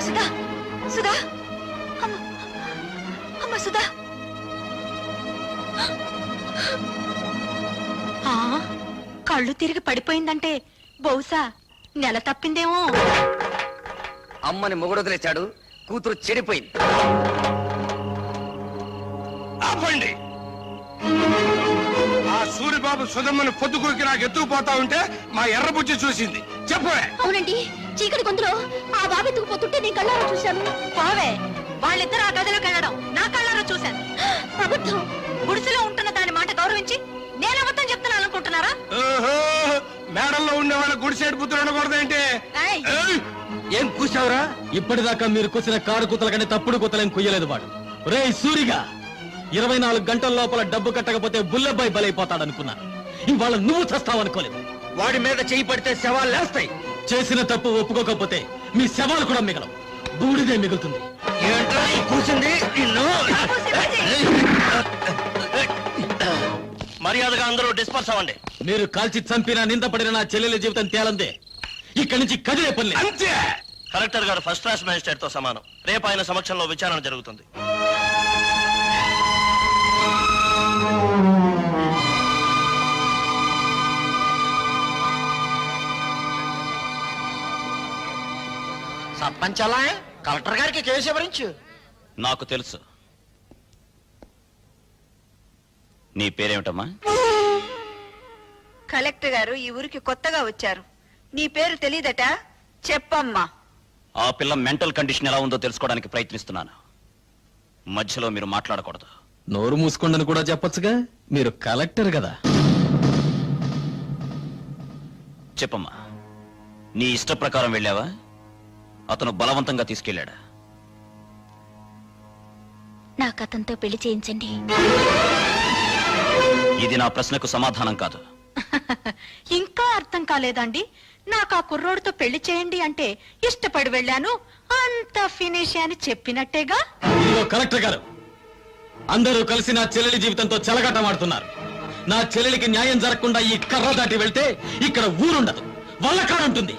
సుధా సుధా అమ్మ సుధా కళ్ళు తిరిగి పడిపోయిందంటే బహుశా నెల తప్పిందేమో. అమ్మని మొగుడొదిలేశాడు, కూతురు చెడిపోయింది. ఆపండి. ఆ సూరిబాబు సుధమ్మని పొద్దుకూకి నాకు ఎత్తుకుపోతా ఉంటే మా ఎర్రబుజ్జి చూసింది. చెప్పవే. అవునండి, చీకటి గొంతులో ఆ బాబు ఎత్తుకుపోతుంటే నేను కళ్ళారా చూశాను. పోవే, వాళ్ళిద్దరు ఆ గదిలోకి వెళ్ళడం నా కళ్ళారా చూశాను. అబద్ధం. గుడిసెలో ఉంటున్న దాని మాట గౌరవించి నేను అబద్ధం చెప్తున్నాను అనుకుంటున్నారా? మేడల్లో ఉండే వాళ్ళ గుడిసేడు పుత్రుడు అనకూడదేంటి? ఏం కూసావురా? ఇప్పటిదాకా మీరు కూసిన కారు కూతల కంటే తప్పుడు కూతలేం కుయ్యలేదు వాడు. రే సూరిగా, 24 గంటల లోపల డబ్బు కట్టకపోతే బుల్లబ్బాయి బలైపోతాడనుకున్నాను. ఇవాళ నువ్వు చస్తావనుకోలేదు. వాడి మీద చేయి పడితే శవాలు లేస్తాయి. చేసిన తప్పు ఒప్పుకోకపోతే మీ శవాలు కూడా మిగలవు, బూడిదే మిగులుతుంది. ఏంట్రా కూసింది? మర్యాదగా అందరూ డిస్పర్స్ అవ్వండి. మీరు కాల్చి చంపిన నిందపడిన నా చెల్లెల జీవితం తేలందే. ఇక్కడి నుంచి కదిలే పని అంతే. కలెక్టర్ గారు ఫస్ట్ క్లాస్ మేజిస్ట్రేట్ తో సమానం. రేపు ఆయన సమక్షంలో విచారణ జరుగుతుంది. సర్పంచ్ అలా కలెక్టర్ గారికి కేసు వివరించు. నాకు తెలుసు. నీ పేరేమిటమ్మా? కలెక్టర్ గారు ఈ ఊరికి కొత్తగా వచ్చారు. నీ పేరు తెలీదట? చెప్పమ్మా. ఆ పిల్ల మెంటల్ కండిషన్ ఎలా ఉందో తెలుసుకోవడానికి ప్రయత్నిస్తున్నాను. మధ్యలో మీరు మాట్లాడకూడదు. నోరు మూసుకోండని కూడా చెప్పొచ్చుగా, మీరు కలెక్టర్ కదా. చెప్పమ్మా, నీ ఇష్ట ప్రకారం వెళ్ళావా? అతను బలవంతంగా తీసుకెళ్ళాడా? నాకు అతనితో పెళ్లి చేయించండి. ఇది నా ప్రశ్నకు సమాధానం కాదు. ఇంకా అర్థం కాలేదండి? నాకు ఆ కుర్రోడితో పెళ్లి చేయండి అంటే ఇష్టపడి వెళ్ళాను, అంత ఫినిష్ అని చెప్పినట్టేగా. కలెక్టర్ గారు, అందరూ కలిసి నా చెల్లెలి జీవితంతో చెలగాటమాడుతున్నారు. నా చెల్లెలికి న్యాయం జరగకుండా ఈ కర్ర దాటి వెళ్తే ఇక్కడ ఊరుండదు, వల్లకాడుంటుంది.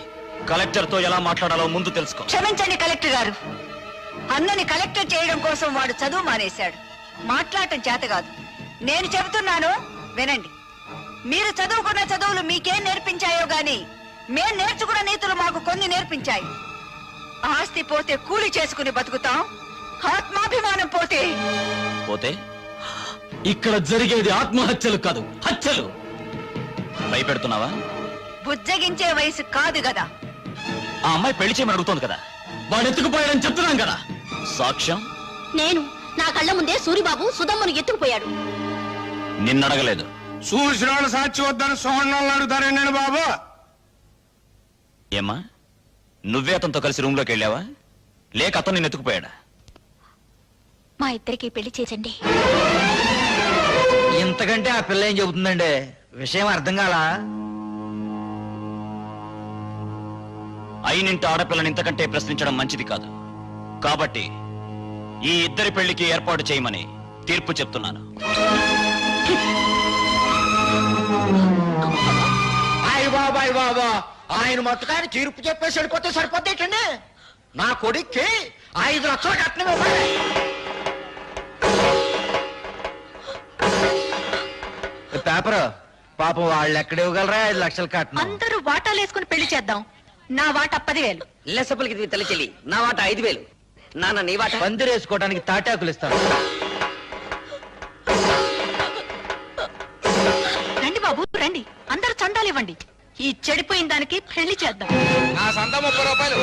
కలెక్టర్ తో ఎలా మాట్లాడాలో ముందు తెలుసుకో. క్షమించండి కలెక్టర్ గారు, అన్నని కలెక్టర్ చేయడం కోసం వాడు చదువు మానేశాడు. మాట్లాడటం చేత కాదు. నేను చెబుతున్నాను వినండి. మీరు చదువుకున్న చదువులు మీకేం నేర్పించాయో గాని మేం నేర్చుకున్న నీతులు మాకు కొన్ని నేర్పించాయి. ఆస్తి పోతే కూలి చేసుకుని బతుకుతాం, ఆత్మాభిమానం పోతే పోతే ఇక్కడ జరిగేది ఆత్మహత్యలు కాదు, హత్యలు. భయపెడుతున్నావా? బుజ్జగించే వయసు కాదు కదా. ఆ అమ్మాయి పెళ్లి చేయమని అడుగుతోంది కదా. వాడు ఎత్తుకుపోయాడని చెప్తున్నాం కదా. సాక్ష్యం? నేను నా కళ్ళ ముందే సూరిబాబు సుధమ్మను ఎత్తుకుపోయాడు. నిన్నడగలేదు. చూసిన వాళ్ళు సాక్షి వద్దని సోహన్నాళ్ళు అడుగుతారేండి బాబు? ఏమ్మా, నువ్వే అతనితో కలిసి రూమ్ లోకి వెళ్ళావా, లేక అతను నిన్ను ఎత్తుకుపోయాడా? మా ఇద్దరికి పెళ్లి చేసండి. ఇంతకంటే ఆ పిల్ల ఏం చెబుతుందండి? విషయం అర్థం కాలా? అయినింటి ఆడపిల్లని ఇంతకంటే ప్రశ్నించడం మంచిది కాదు. కాబట్టి ఈ ఇద్దరి పెళ్లికి ఏర్పాటు చేయమని తీర్పు చెప్తున్నాను. బాబాయ్ బాబా, ఆయన మొత్తకాయని తీర్పు చెప్పేసి వెళ్ళిపోతే సరిపోతేటండి. నా కొడుక్కి 5 లక్షలు కట్నం ఇవ్వాలి. పేపర్ పాపం వాళ్ళు ఎక్కడ ఇవ్వగలరా 5 లక్షలు కట్నం? అందరూ వాటాలు వేసుకుని పెళ్లి చేద్దాం. నా వాట 10,000. లెసపలికి తల్లి చెల్లి, నా వాట 5,000. నాన్న నీ వాట? పందిరేసుకోవడానికి తాటాకులు ఇస్తాను. రండి బాబు రండి, అందరూ చందాలు ఇవ్వండి. ఈ చెడిపోయిన దానికి పెళ్లి చేద్దాం. నా సంత 30 రూపాయలు.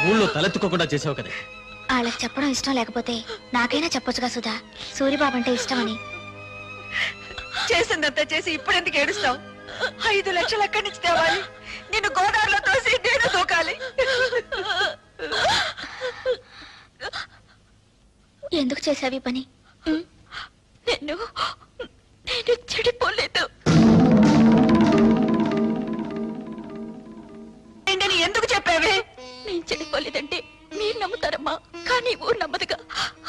ఊళ్ళో తలెత్తుకోకుండా చేసావు కదా. వాళ్ళకి చెప్పడం ఇష్టం లేకపోతే నాకైనా చెప్పొచ్చుగా సుధా, సూరిబాబు అంటే ఇష్టమని. చేసిందంతా చేసి ఇప్పుడెందుకు ఏడుస్తావు? 5 లక్షలు ఎక్కడి నుంచి తేవాలి? నిన్ను గోదావరిలో తోసి నేను దూకాలి. ఎందుకు చేసావి పని? నేను చెడిపోలేదు. ఎందుకు చెప్పావే? నేను చెడిపోలేదంటే మీరు నమ్ముతారమ్మా, కానీ ఊరు నమ్మదుగా.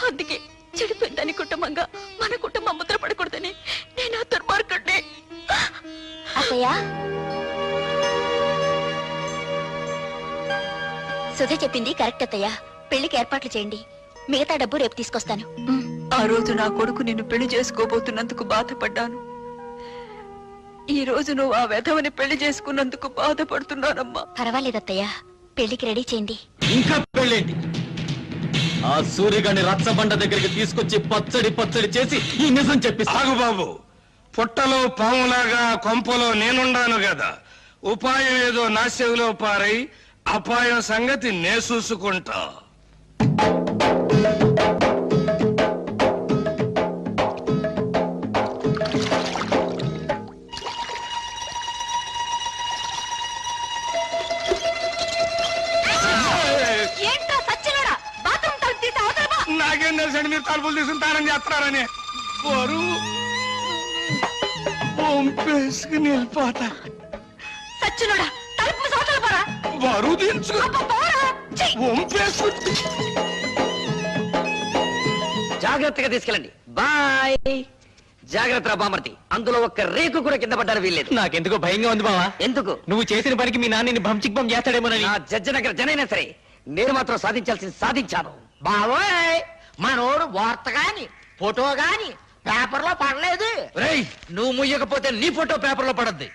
అందుకే చెడిపోయిందని కుటుంబంగా మన కుటుంబం ముద్ర పడకూడదని నేను ఆ దుర్మార్గుడిని సుధ చెప్పింది కరెక్ట్ అత్తయ్య. పెళ్లికి ఏర్పాట్లు చేయండి, మిగతా డబ్బు రేపు తీసుకొస్తాను. ఆ రోజు నా కొడుకు నిన్ను పెళ్లి చేసుకోబోతున్నందుకు బాధపడ్డాను. ఈ రోజు నువ్వు ఆ వెధవని పెళ్లి చేసుకున్నందుకు బాధపడుతున్నానమ్మా. పర్వాలేదు అత్తయ్య, పెళ్లికి రెడీ చేయండి. ఇంకా పెళ్ళేంటి? ఆ సూర్యగాని రచ్చబండ దగ్గరికి తీసుకొచ్చి పచ్చడి పచ్చడి చేసి ఈ నిజం చెప్పిస్తా. ఆగు బాబు, పుట్టలో పాములాగా కొంపలో నేనుండాను కదా, ఉపాయం ఏదో నా చెవిలో పారై అపాయం సంగతి నే చూసుకుంటా. ఏంటో సచ్చినోడా, బాత్రూమ్ తలుపు తీసి అవతల పో. నాకేం తెలుసండి మీరు తలుపులు తీసుకుంటారని చేస్తున్నారని. బరువు వంపేసుకుని వెళ్ళిపోతా. సచ్చినోడా, తలుపు మూసి అవతల పోరా. బరువు దించు అబ్బా, పోరా. ఛీ! వంపేసుకు. జాగ్రత్తగా తీసుకెళ్ళండి. బాయ్. జాగ్రత్త రా బామర్తి, అందులో ఒక్క రేకు కూడా కింద పడ్డారు వీల్లేదు. నాకెందుకో భయంగా ఉంది బావా. ఎందుకు? నువ్వు చేసిన పనికి మీ నాన్నని భంచిక్ బం చేస్తాడేమోనని. నా జడ్జనగర జనైనా సరే నేను మాత్రం సాధించాల్సింది సాధించాను. బావోయ్, మనోడు వార్త గాని ఫోటో గాని పేపర్ లో పడలేదు. రేయ్, నువ్వు ముయ్యకపోతే నీ ఫోటో పేపర్ లో పడద్ది.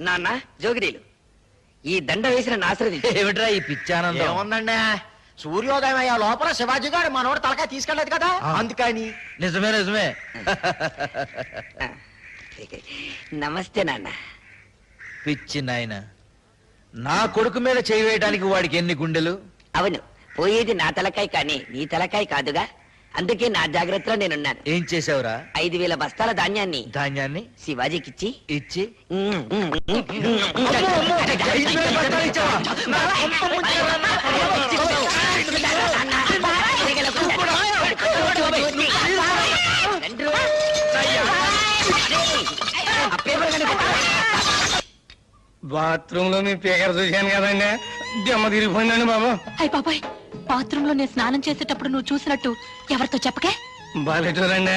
నాన్న జోగిడీలు, ఈ దండ వేసిన ఆశ్రది ఏమిట్రా ఈ పిచ్చానందం? ఏముందండి, సూర్యోదయం అయ్యే లోపల శివాజీ గారు మనోడు తలకాయ తీసుకెళ్లేదు కదా, అందుకని. నిజమే నిజమే. నమస్తే నాన్న. పిచ్చి నాయన, నా కొడుకు మీద చేయి వేయడానికి వాడికి ఎన్ని గుండెలు? అవును, పోయేది నా తలకాయ కానీ నీ తలకాయ కాదుగా, అందుకే నా జాగ్రత్తలో నేనున్నాను. ఏం చేసావురా? 5,000 బస్తాల ధాన్యాన్ని ధాన్యాన్ని శివాజీకిచ్చి ఇచ్చి 5,000 బస్తాలు ఇచ్చావా? నా కొంప ముంచావా? బాత్రూమ్ లో మీ పేకర చూశాను కదండి, దెమ్మ తిరిగిపోయిందండి బాబు. అయ్ బాబాయ్, బాత్రూమ్ లో నేను స్నానం చేసేటప్పుడు నువ్వు చూసినట్టు ఎవరితో చెప్పకే. బాలేటూరండి,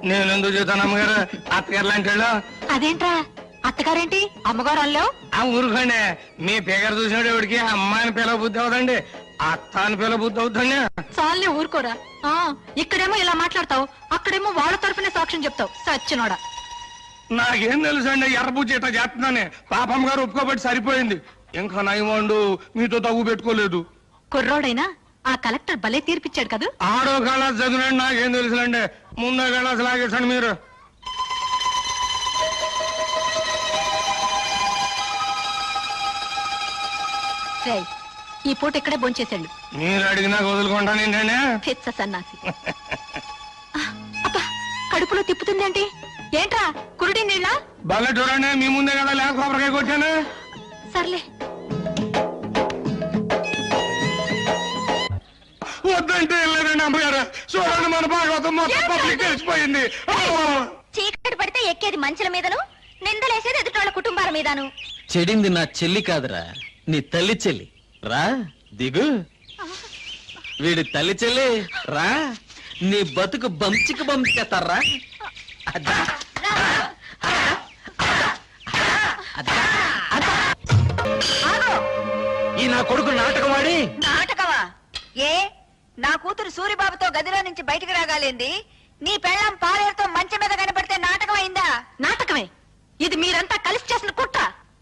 నేను ఎందుకు చూస్తాను అమ్మగారు, అత్తగారు లాంటి వాళ్ళు. అదేంట్రా, అత్తగారేంటి అమ్మగారు అల్లావు? ఆ ఊరుకోండి, మీ పేకర చూసినప్పుడు ఎవరికి అమ్మాయిని పిల్ల బుద్ధి అవుతండి, అత్త అని పిల్ల బుద్ధి అవుతుంది. చాలే ఊరుకోరా. ఇక్కడేమో ఇలా మాట్లాడతావు, అక్కడేమో వాళ్ళ తరఫునే సాక్ష్యం చెప్తావు. సచ్చినోడా, నాకేం తెలుసు అండి, ఎర్రబుజ్జి ఇట్లా చేస్తున్నానే, పాపమ్మ గారు ఒప్పుకోబట్టి సరిపోయింది. ఇంకా నయమండు మీతో తగ్గు పెట్టుకోలేదు. కుర్రోడైనా ఆ కలెక్టర్ భలే తీర్పిచ్చాడు కదా. ఆడో కళాస్ చదివినండి, నాకేం తెలుసులండి, ముందో కళాస్ లాగేసండి మీరు. రేయ్, ఈ పూట ఇక్కడే భోంచేసాడు. మీరు అడిగినా వదులుకుంటాను ఏంటండి. పిచ్చ సన్నాసి. అబ్బా, కడుపులో తిప్పుతుందేంటి? ఏంట్రా కురుడి నీళ్ళ? భలే చూడండి, మీ ముందే కదా లేక కొబ్బరికాయ కొట్టాను. సర్లే, వద్దంటే వెళ్ళలేదండి అమ్మగారు. చూడండి, మన భాగవతం మొత్తం పబ్లిక్ తెలిసిపోయింది. చీకటి పడితే ఎక్కేది మంచుల మీదను, నిందలేసేది ఎదుటి కుటుంబాల మీదను. చెడింది నా చెల్లి కాదురా, నీ తల్లి చెల్లి. రా దిగు. వీడి తల్లి చెల్లి రా, నీ బతుకు బంచికి బంచేస్తారా. ఈ నా కొడుకు నాటకమాడి. నాటకమా? ఏ, నా కూతురు సూరిబాబుతో గదిలో నుంచి బయటికి రాగాలింది, నీ పెళ్ళం పాలేరుతో మంచం మీద కనపడితే నాటకం అయిందా? నాటకమే. ఇది మీరంతా కలిసి చేసిన కుట్ర.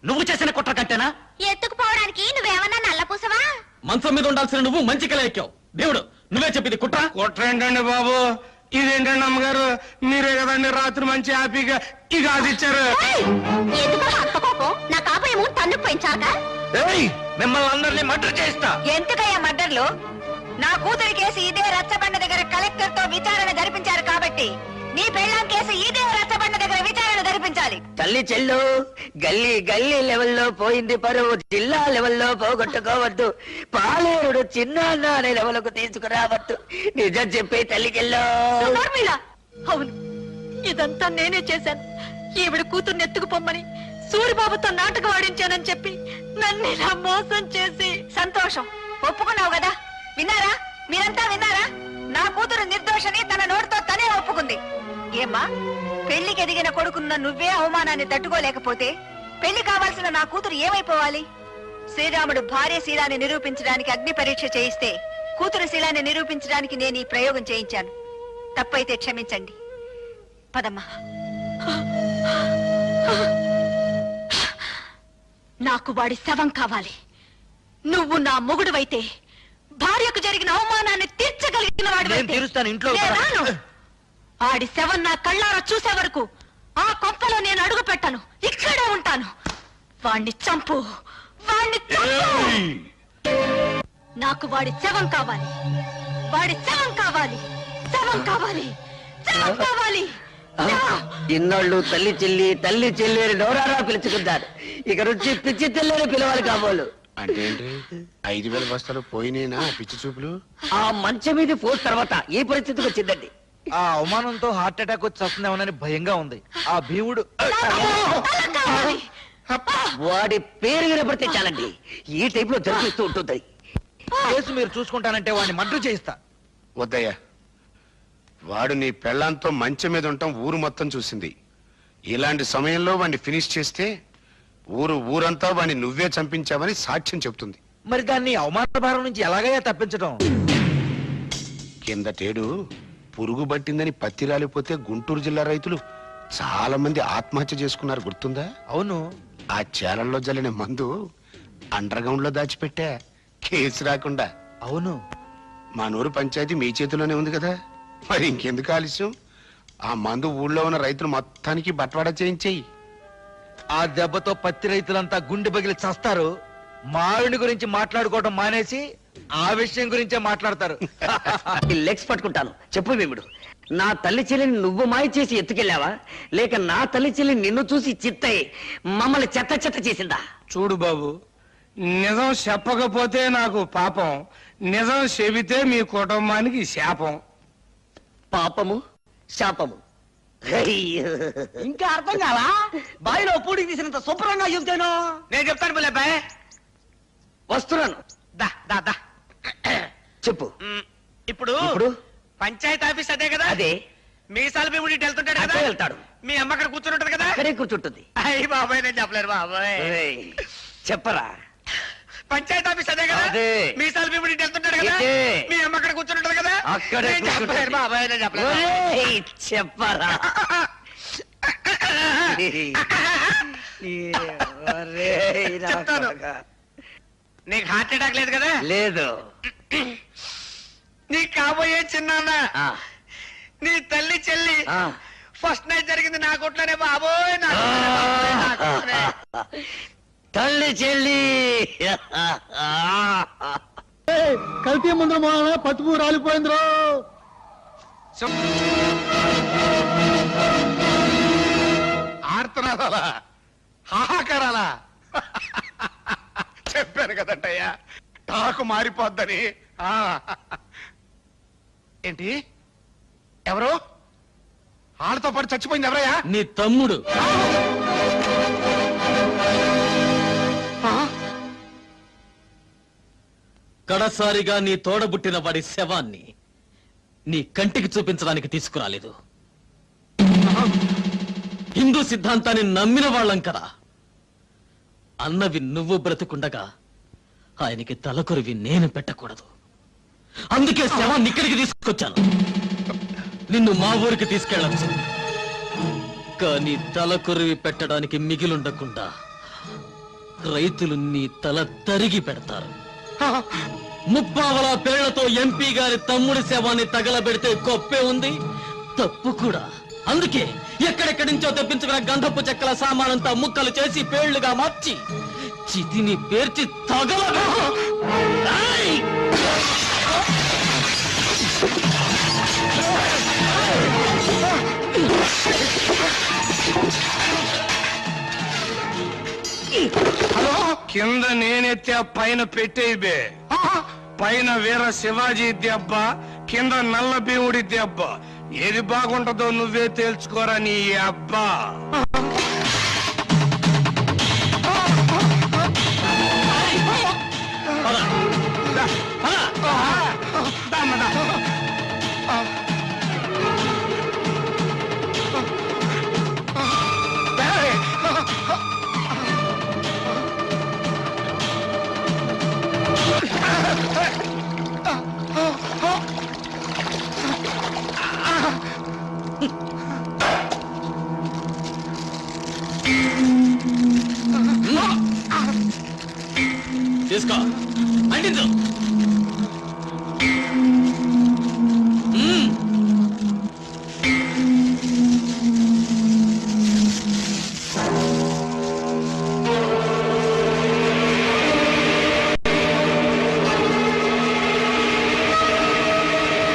నువ్వు చేసిన కుట్ర కంటేనా? ఎత్తుకుపోవడానికి నువ్వేమన్నా నల్లపూసవా? మంచం మీద ఉండాల్సిన నువ్వు మంచికలా ఎక్కావు. దేవుడు, నువ్వే చెప్పింది కుట్ర. కుట్ర ఏంటండి బాబు, ఇదేంటండి అమ్మగారు, మీరే కదండి రాత్రి మంచి హ్యాపీగా ఈ గాజు ఇచ్చారు. ఎందుకు అంత కోపం? నా కాపేమో తన్ను పెంచాక ఏయ్, మిమ్మల్ని అందరినీ మర్డర్ చేస్తా. ఎందుకయ్యా మర్డర్లు? నా కూతురి కేసు ఇదే రచ్చబండ దగ్గర కలెక్టర్ తో విచారణ జరిపించారు కాబట్టి నీ పెళ్ళాం కేసు ఇదే రచ్చబండ దగ్గర విచారణ జరిపించాలి. తల్లి చెల్లు, గల్లీ గల్లీ లెవెల్లో పోయింది పరువు, జిల్లా లెవెల్లో పోగొట్టుకోవద్దు, పాలేరుడు చిన్న అనే లెవెల్కు తీసుకురావద్దు. నిజం చెప్పే తల్లికెళ్ళో. నోర్మిళా, అవును, ఇదంతా నేనే చేశాను. ఈవిడ కూతుర్ని ఎత్తుకుపోమ్మని సూరిబాబుతో నాటకం ఆడించానని చెప్పి నన్ను ఇలా మోసం చేసి. సంతోషం, ఒప్పుకున్నావు కదా. విన్నారా, మీరంతా విన్నారా? నా కూతురు నిర్దోషని తన నోటితో తనే ఒప్పుకుంది. ఏమ్మా, పెళ్లికి ఎదిగిన కొడుకున్న నువ్వే అవమానాన్ని తట్టుకోలేకపోతే పెళ్లి కావాల్సిన నా కూతురు ఏమైపోవాలి? శ్రీరాముడు భార్య శీలాన్ని నిరూపించడానికి అగ్ని పరీక్ష చేయిస్తే కూతురు శీలాన్ని నిరూపించడానికి నేను ఈ ప్రయోగం చేయించాను. తప్పైతే క్షమించండి. పదమ్మా. నాకు వాడి శవం కావాలి. నువ్వు నా మొగుడువైతే భార్యకు జరిగిన అవమానాన్ని తీర్చగలిగిన నేను తీరుస్తాను, ఇంట్లో వాడు. ఆడి శవం నా కళ్ళారా చూసే వరకు ఆ కొంపలో నేను అడుగు పెట్టను. ఇక్కడే ఉంటాను. వాణ్ణి చంపు, వాణ్ణి చంపు. నాకు వాడి శవం కావాలి. వాడి శవం కావాలి. శవం కావాలి. శవం కావాలి. ఇన్నాళ్ళు తల్లి చెల్లి అని నోరారా పిలుచుకుంటారు. ఇక నుంచి పిచ్చి తెల్లని పిలవాలి కాబోలు. అంటే ఏంటి? 5,000 బస్తాలు పోయినేనా పిచ్చి చూపులు? ఆ మంచం మీద పోస్ తర్వాత ఈ పరిస్థితికి వచ్చిందండి. ఆ అవమానంతో హార్ట్ అటాక్ వచ్చి వస్తుందేమోనని భయంగా ఉంది. ఆ భీముడు కావాలి. వాడి పేరు వినపడితే చాలండి ఈ టైప్ లో జరిపిస్తూ ఉంటుంది. కేసు మీరు చూసుకుంటానంటే వాడిని మర్డర్ చేయిస్తా. వద్దయ్యా, వాడు నీ పెళ్ళాంతో మంచం మీద ఉండటం ఊరు మొత్తం చూసింది. ఇలాంటి సమయంలో వాడిని ఫినిష్ చేస్తే ఊరంతా వాడిని నువ్వే చంపించావని సాక్ష్యం చెప్తుంది. మరి దాన్ని అవమాన భారం నుంచి ఎలాగయ్యా తప్పించడం? కిందటేడు పురుగు పట్టిందని పత్తి రాలిపోతే గుంటూరు జిల్లా రైతులు చాలా మంది ఆత్మహత్య చేసుకున్నారు, గుర్తుందా? అవును. ఆ చేలల్లో జల్లిన మందు అండర్ గ్రౌండ్ లో దాచిపెట్టా, కేసు రాకుండా. అవును. మా నూరు పంచాయతీ మీ చేతిలోనే ఉంది కదా, మరి ఇంకెందుకు ఆలస్యం? ఆ మందు ఊళ్ళో ఉన్న రైతులు మొత్తానికి బట్వాడా చేయించేయి. ఆ దెబ్బతో పత్తి రైతులంతా గుండె పగిలి చస్తారు. మావిడి గురించి మాట్లాడుకోవడం మానేసి ఆ విషయం గురించే మాట్లాడతారు. లెగ్స్ పట్టుకుంటాను. చెప్పు భీముడు, నా తల్లి చెల్లిని నువ్వు మాయ చేసి ఎత్తుకెళ్ళావా, లేక నా తల్లి చెల్లి నిన్ను చూసి చిత్తయి మమ్మల్ని చెత్త చెత్త చేసిందా? చూడు బాబు, నిజం చెప్పకపోతే నాకు పాపం, నిజం చెబితే మీ కుటుంబానికి శాపం. పాపము శాపము ఇంకా అర్థం కాలా? బావిలో పూడికి తీసినంత శుభ్రంగా చెబుతాను. నేను చెప్తాను పిల్లబాయ్. వస్తున్నాను. దా దా దా. చెప్పు. ఇప్పుడు ఇప్పుడు పంచాయతీ ఆఫీస్ అదే కదా? అదే. మీసాల భీముడి వెళ్తుంటాడు కదా? అక్కడే వెళ్తాడు. మీ అమ్మ అక్కడ కూర్చుని ఉంటది కదా? అక్కడే కూర్చుంటుంది. అయ్యి బాబాయ్, నేను చెప్పలేరు బాబాయ్. ఏయ్, చెప్పరా. పంచాయతీ ఆఫీస్ అదే కదా? అదే. మీసాల భీముడి వెళ్తుంటాడు కదా? ఇదే. మీ అమ్మ అక్కడ కూర్చుని ఉంటది కదా? అక్కడే నేను చెప్పలేరు కూర్చుంటుంది. బాబాయ్, నేను చెప్పలేరు. ఒరేయ్, చెప్పరా. ఒరేయ్, నా చెప్తాను. కొడకా. నీకు హార్ట్ అటాక్ లేదు కదా? లేదు. నీ కాబోయే చిన్నాన్న, ఆ, నీ తల్లి చెల్లి ఆ. ఫస్ట్ నైట్ జరిగింది నా కొట్లోనే బాబోయ్. నా కొట్లోనే బాబోయ్, నా కొట్లోనే. తల్లి చెల్లి. కల్తీ ముందు పసుపు రాలిపోయిందిరో. ఆర్తనాదాలా, హాహాకారాలా? చెప్పాను కదంటయ్యా, టాకు మారిపోద్దని. ఆ. ఏంటి? ఎవరు? వాళ్ళతో పాటు చచ్చిపోయింది ఎవరయ్యా? నీ తమ్ముడు. కడసారిగా నీ తోడబుట్టిన వాడి శవాన్ని నీ కంటికి చూపించడానికి తీసుకురాలేదు. హిందూ సిద్ధాంతాన్ని నమ్మిన వాళ్ళం కదా. అన్నవి నువ్వు బ్రతుకుండగా ఆయనకి తలకొరివి నేను పెట్టకూడదు. అందుకే శవాన్ని ఇక్కడికి తీసుకొచ్చాను. నిన్ను మా ఊరికి తీసుకెళ్ళచ్చు, కానీ తలకొరివి పెట్టడానికి మిగిలుండకుండా రైతులు నీ తల తరిగి పెడతారు. ముప్పావల పేళ్లతో ఎంపీ గారి తమ్ముడి శవాన్ని తగలబెడితే గొప్పే ఉంది, తప్పు కూడా. అందుకే ఎక్కడెక్కడి నుంచో తెప్పించుకున్న గంధపు చెక్కల సామానంతా ముక్కలు చేసి పేళ్లుగా మార్చి చితిని పేర్చి తగల. హలో, కింద నేనెత్తే పైన పెట్టేయి బే. పైన వీర శివాజీ దెబ్బ, కింద నల్ల భీముడి దెబ్బ. ఏది బాగుంటుందో నువ్వే తేల్చుకోరా నీ అబ్బా. తీసుకో అంటించు